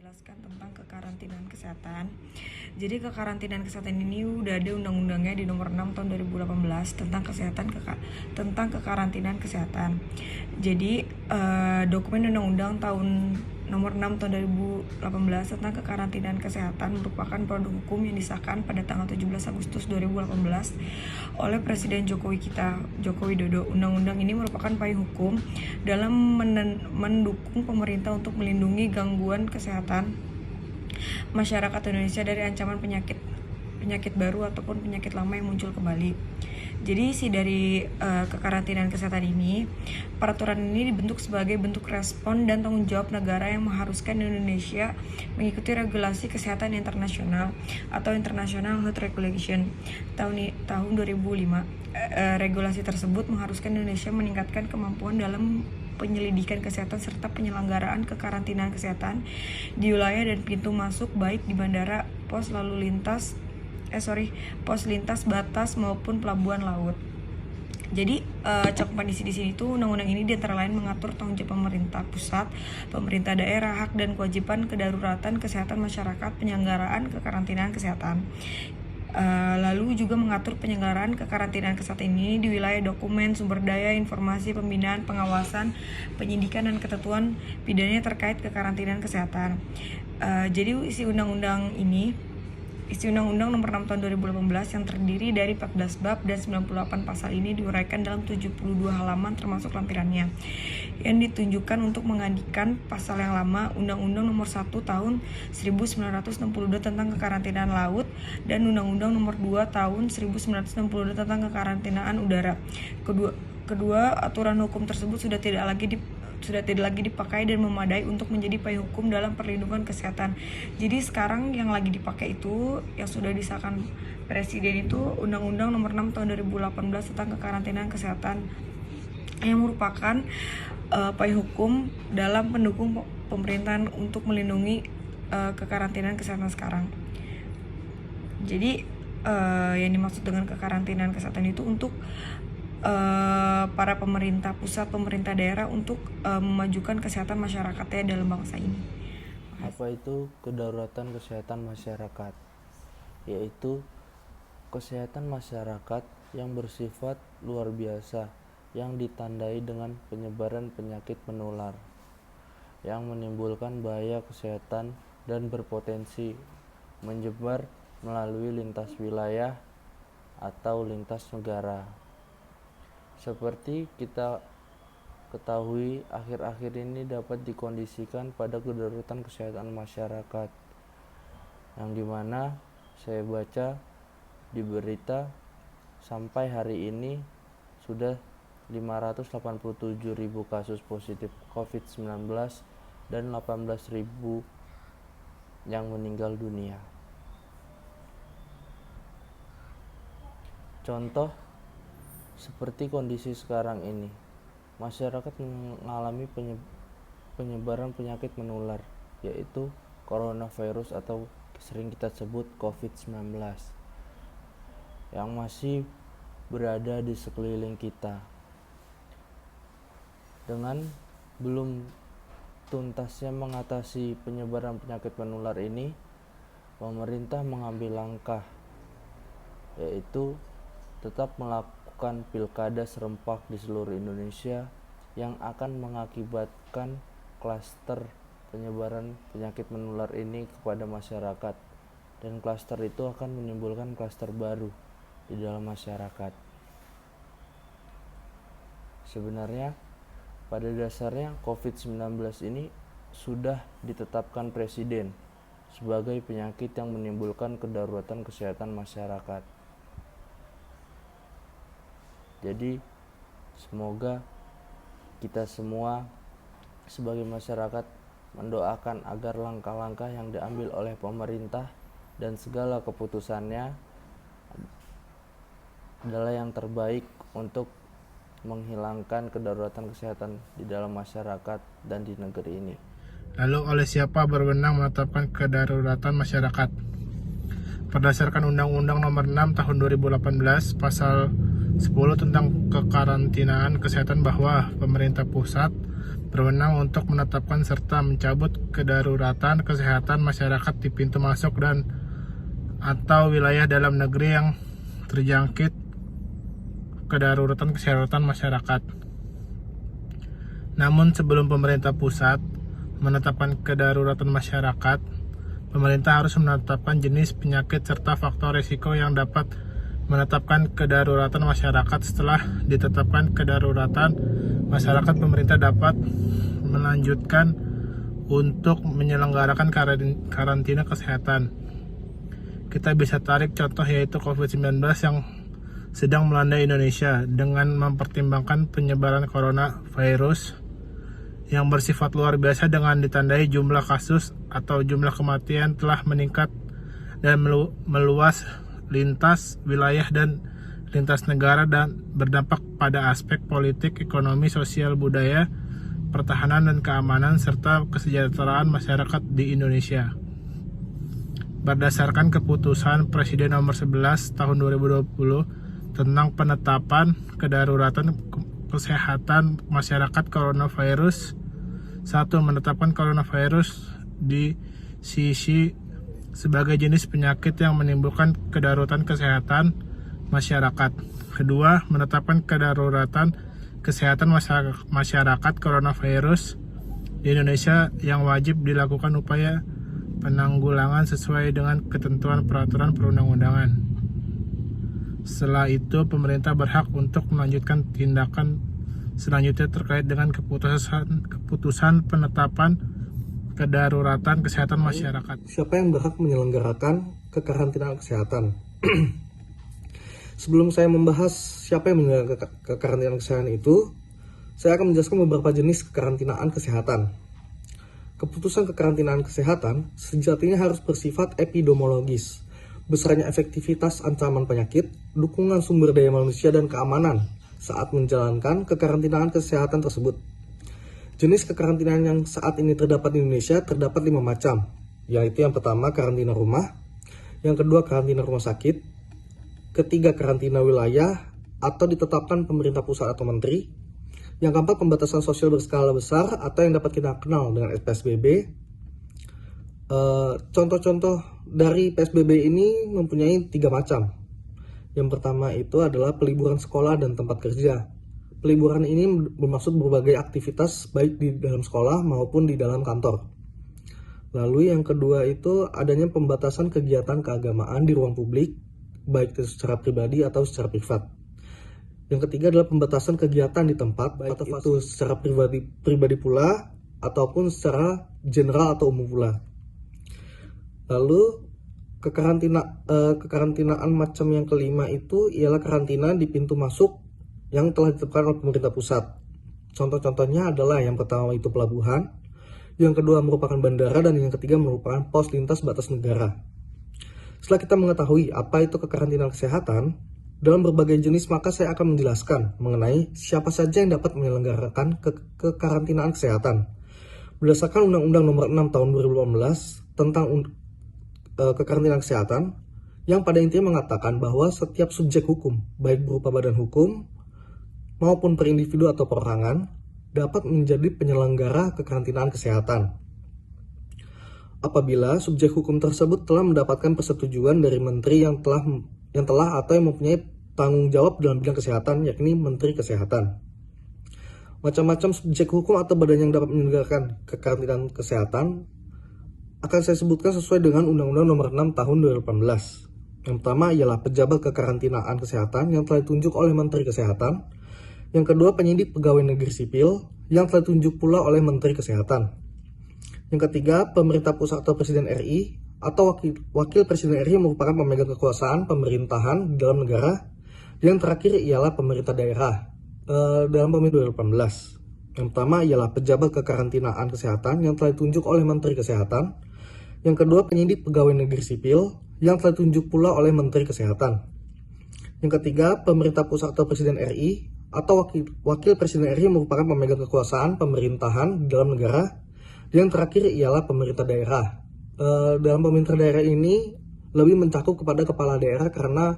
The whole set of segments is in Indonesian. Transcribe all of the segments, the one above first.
menjelaskan tentang kekarantinaan kesehatan. Jadi kekarantinaan kesehatan ini udah ada undang-undangnya di nomor 6 tahun 2018 tentang kekarantinaan kesehatan. Jadi dokumen undang-undang nomor 6 tahun 2018 tentang kekarantinaan kesehatan merupakan produk hukum yang disahkan pada tanggal 17 Agustus 2018 oleh Presiden Joko Widodo. Undang-undang ini merupakan payung hukum dalam mendukung pemerintah untuk melindungi gangguan kesehatan masyarakat Indonesia dari ancaman penyakit baru ataupun penyakit lama yang muncul kembali. Jadi dari kekarantinaan kesehatan ini, peraturan ini dibentuk sebagai bentuk respon dan tanggung jawab negara yang mengharuskan Indonesia mengikuti regulasi kesehatan internasional atau International Health Regulation tahun 2005. Regulasi tersebut mengharuskan Indonesia meningkatkan kemampuan dalam penyelidikan kesehatan serta penyelenggaraan kekarantinaan kesehatan di wilayah dan pintu masuk baik di bandara, pos lintas batas maupun pelabuhan laut. Jadi cakupan isi di sini tuh undang-undang ini antara lain mengatur tanggung jawab pemerintah pusat, pemerintah daerah, hak dan kewajiban kedaruratan kesehatan masyarakat, penyelenggaraan kekarantinaan kesehatan. Lalu juga mengatur penyelenggaraan kekarantinaan kesehatan ini di wilayah dokumen, sumber daya, informasi, pembinaan, pengawasan, penyidikan dan ketentuan pidana terkait kekarantinaan kesehatan. Jadi isi undang-undang nomor 6 tahun 2018 yang terdiri dari 14 bab dan 98 pasal ini diuraikan dalam 72 halaman termasuk lampirannya yang ditunjukkan untuk menggantikan pasal yang lama Undang-Undang nomor 1 tahun 1962 tentang kekarantinaan laut dan Undang-Undang nomor 2 tahun 1962 tentang kekarantinaan udara. Kedua aturan hukum tersebut sudah tidak lagi dipakai dan memadai untuk menjadi payung hukum dalam perlindungan kesehatan. Jadi sekarang yang lagi dipakai itu, yang sudah disahkan Presiden itu Undang-Undang nomor 6 tahun 2018 tentang kekarantinaan kesehatan yang merupakan payung hukum dalam pendukung pemerintahan untuk melindungi kekarantinaan kesehatan sekarang. Jadi yang dimaksud dengan kekarantinaan kesehatan itu untuk para pemerintah pusat, pemerintah daerah untuk memajukan kesehatan masyarakatnya dalam bangsa ini. Apa itu kedaruratan kesehatan masyarakat? Yaitu kesehatan masyarakat yang bersifat luar biasa yang ditandai dengan penyebaran penyakit menular yang menimbulkan bahaya kesehatan dan berpotensi menyebar melalui lintas wilayah atau lintas negara. Seperti kita ketahui, akhir-akhir ini dapat dikondisikan pada kedaruratan kesehatan masyarakat, yang dimana saya baca di berita sampai hari ini sudah 587.000 kasus positif COVID-19 dan 18.000 yang meninggal dunia. Contoh seperti kondisi sekarang ini, masyarakat mengalami penyebaran penyakit menular, yaitu coronavirus atau sering kita sebut COVID-19, yang masih berada di sekeliling kita. Dengan belum tuntasnya mengatasi penyebaran penyakit menular ini, pemerintah mengambil langkah, yaitu tetap melakukan pilkada serempak di seluruh Indonesia yang akan mengakibatkan klaster penyebaran penyakit menular ini kepada masyarakat, dan klaster itu akan menimbulkan klaster baru di dalam masyarakat. Sebenarnya pada dasarnya COVID-19 ini sudah ditetapkan Presiden sebagai penyakit yang menimbulkan kedaruratan kesehatan masyarakat. Jadi semoga kita semua sebagai masyarakat mendoakan agar langkah-langkah yang diambil oleh pemerintah dan segala keputusannya adalah yang terbaik untuk menghilangkan kedaruratan kesehatan di dalam masyarakat dan di negeri ini. Lalu oleh siapa berwenang menetapkan kedaruratan masyarakat? Berdasarkan Undang-Undang Nomor 6 Tahun 2018 Pasal 10 tentang kekarantinaan kesehatan bahwa pemerintah pusat berwenang untuk menetapkan serta mencabut kedaruratan kesehatan masyarakat di pintu masuk dan atau wilayah dalam negeri yang terjangkit kedaruratan kesehatan masyarakat. Namun sebelum pemerintah pusat menetapkan kedaruratan masyarakat, pemerintah harus menetapkan jenis penyakit serta faktor risiko yang dapat menetapkan kedaruratan masyarakat. Setelah ditetapkan kedaruratan masyarakat, pemerintah dapat melanjutkan untuk menyelenggarakan karantina kesehatan. Kita bisa tarik contoh yaitu COVID-19 yang sedang melanda Indonesia dengan mempertimbangkan penyebaran coronavirus yang bersifat luar biasa dengan ditandai jumlah kasus atau jumlah kematian telah meningkat dan meluas lintas wilayah dan lintas negara dan berdampak pada aspek politik, ekonomi, sosial, budaya, pertahanan dan keamanan serta kesejahteraan masyarakat di Indonesia. Berdasarkan keputusan Presiden nomor 11 tahun 2020 tentang penetapan kedaruratan kesehatan masyarakat coronavirus. 1. Menetapkan coronavirus di sisi sebagai jenis penyakit yang menimbulkan kedaruratan kesehatan masyarakat. 2. Menetapkan kedaruratan kesehatan masyarakat coronavirus di Indonesia yang wajib dilakukan upaya penanggulangan sesuai dengan ketentuan peraturan perundang-undangan. Setelah itu, pemerintah berhak untuk melanjutkan tindakan selanjutnya terkait dengan keputusan penetapan kedaruratan kesehatan masyarakat. Siapa yang berhak menyelenggarakan kekarantinaan kesehatan? Sebelum saya membahas siapa yang menyelenggarakan kekarantinaan kesehatan itu, saya akan menjelaskan beberapa jenis kekarantinaan kesehatan. Keputusan kekarantinaan kesehatan sejatinya harus bersifat epidemiologis, besarnya efektivitas ancaman penyakit, dukungan sumber daya manusia dan keamanan saat menjalankan kekarantinaan kesehatan tersebut. Jenis kekarantinaan yang saat ini terdapat di Indonesia terdapat 5 macam, yaitu yang pertama karantina rumah, yang kedua karantina rumah sakit, ketiga karantina wilayah atau ditetapkan pemerintah pusat atau menteri, yang keempat pembatasan sosial berskala besar atau yang dapat kita kenal dengan PSBB. Contoh-contoh dari PSBB ini mempunyai 3 macam. Yang pertama itu adalah peliburan sekolah dan tempat kerja. Peliburan ini bermaksud berbagai aktivitas baik di dalam sekolah maupun di dalam kantor. Lalu yang kedua itu adanya pembatasan kegiatan keagamaan di ruang publik, baik itu secara pribadi atau secara privat. Yang ketiga adalah pembatasan kegiatan di tempat, baik itu secara pribadi pula ataupun secara general atau umum pula. Lalu kekarantinaan macam yang kelima itu ialah karantina di pintu masuk yang telah ditetapkan oleh pemerintah pusat. Contoh-contohnya adalah yang pertama itu pelabuhan, yang kedua merupakan bandara, dan yang ketiga merupakan pos lintas batas negara. Setelah kita mengetahui apa itu kekarantinaan kesehatan dalam berbagai jenis, maka saya akan menjelaskan mengenai siapa saja yang dapat menyelenggarakan kekarantinaan kesehatan. Berdasarkan Undang-Undang Nomor 6 Tahun 2018 tentang kekarantinaan kesehatan, yang pada intinya mengatakan bahwa setiap subjek hukum, baik berupa badan hukum maupun per individu atau perorangan, dapat menjadi penyelenggara kekarantinaan kesehatan apabila subjek hukum tersebut telah mendapatkan persetujuan dari menteri yang telah atau yang mempunyai tanggung jawab dalam bidang kesehatan, yakni Menteri Kesehatan. Macam-macam subjek hukum atau badan yang dapat menyelenggarakan kekarantinaan kesehatan akan saya sebutkan sesuai dengan Undang-Undang Nomor 6 Tahun 2018. Yang pertama ialah pejabat kekarantinaan kesehatan yang telah ditunjuk oleh Menteri Kesehatan. Yang kedua, penyidik pegawai negeri sipil yang telah ditunjuk pula oleh Menteri Kesehatan. Yang ketiga, pemerintah pusat atau Presiden RI atau wakil Presiden RI yang merupakan pemegang kekuasaan pemerintahan di dalam negara. Yang terakhir ialah pemerintah daerah dalam pemilu 2018. Yang pertama ialah pejabat kekarantinaan kesehatan yang telah ditunjuk oleh Menteri Kesehatan. Yang kedua, penyidik pegawai negeri sipil yang telah ditunjuk pula oleh Menteri Kesehatan. Yang ketiga, pemerintah pusat atau Presiden RI atau wakil Presiden RI yang merupakan pemegang kekuasaan pemerintahan di dalam negara. Yang terakhir ialah pemerintah daerah. Dalam pemerintah daerah ini lebih mencakup kepada kepala daerah, karena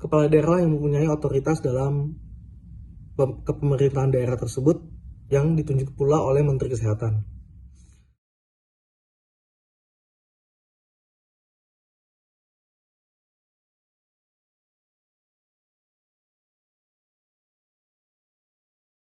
kepala daerah yang mempunyai otoritas dalam kepemerintahan daerah tersebut yang ditunjuk pula oleh Menteri Kesehatan.